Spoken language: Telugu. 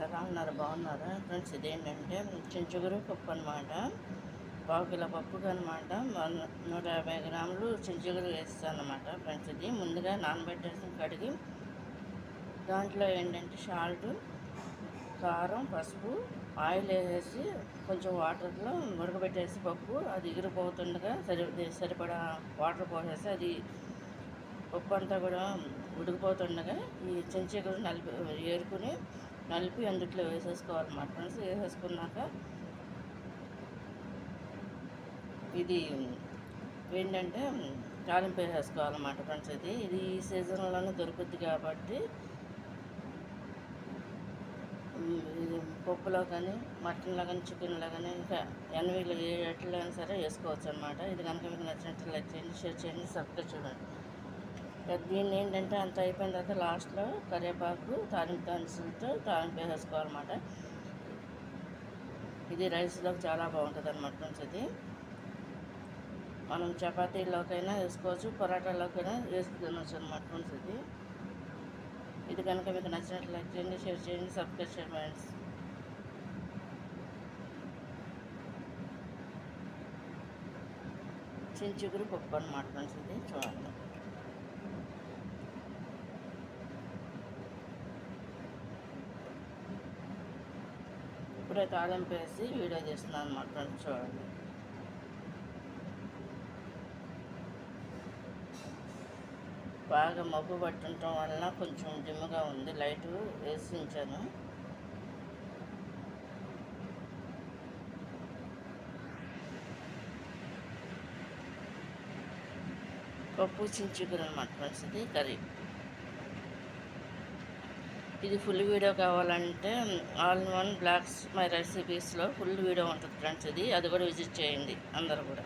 ఎలా ఉన్నారు? బాగున్నారా ఫ్రెండ్స్? ఇదేంటంటే చించుగురు పప్పు అనమాట. పావు కిలో పప్పుకి అనమాట 150 గ్రాములు చించుగురు వేస్తాను అనమాట ఫ్రెండ్స్. ఇది ముందుగా నానబెట్టేసి కడిగి దాంట్లో ఏంటంటే సాల్ట్, కారం, పసుపు, ఆయిల్ వేసేసి కొంచెం వాటర్లో ఉడకబెట్టేసి పప్పు అది ఎగిరిపోతుండగా సరిపడా వాటర్ పోసేసి అది పప్పు అంతా కూడా ఉడికిపోతుండగా ఈ చించుగురు నలిపి అందుట్లో వేసేసుకోవాలన్నమాట ఫ్రెండ్స్. వేసేసుకున్నాక ఇది ఏంటంటే తాలింపు వేసేసుకోవాలన్నమాట ఫ్రెండ్స్. ఇది ఈ సీజన్లోనే దొరుకుద్ది కాబట్టి ఇది పప్పులో కానీ మటన్లో కానీ చికెన్లో కానీ ఇంకా ఎన్వీలో ఎట్లా అయినా సరే వేసుకోవచ్చు అనమాట. ఇది కనుక మీకు నచ్చినట్లు లైక్ చేయండి, షేర్ చేయండి, సబ్స్క్రైబ్ చేయండి. దీన్ని ఏంటంటే అంత అయిపోయిన తర్వాత లాస్ట్లో కరివేపాకు తాలింపు తాలింపు వేసేసుకోవాలన్నమాట. ఇది రైస్లోకి చాలా బాగుంటుంది అనమాట ఫ్రెండ్స్. ఇది మనం చపాతీలోకైనా వేసుకోవచ్చు, పరాటాలోకైనా వేసుకు తినవచ్చు అనమాట ఫ్రెండ్స్. ఇది కనుక మీకు నచ్చినట్లు లైక్ చేయండి, షేర్ చేయండి, సబ్స్క్రైబ్ చేయండి ఫ్రెండ్స్. చించుగురు పప్పు అనమాట ఫ్రెండ్స్. ఇది చూడండి. ఇప్పుడే తాలింపు వేసి వీడియో చేస్తున్నాను అనమాట ఫ్రెండ్స్. చూడండి. బాగా మబ్బు పట్టుండటం వలన కొంచెం దిమ్ముగా ఉంది, లైట్ వేసి ఉంచాను. పప్పు చించుగురు అనమాట ఫ్రెండ్స్. ఇది కర్రీ. ఇది ఫుల్ వీడియో కావాలంటే all in one blogs my రెసిపీస్లో ఫుల్ వీడియో ఉంటుంది ఫ్రెండ్స్. అది కూడా విజిట్ చేయండి అందరూ కూడా.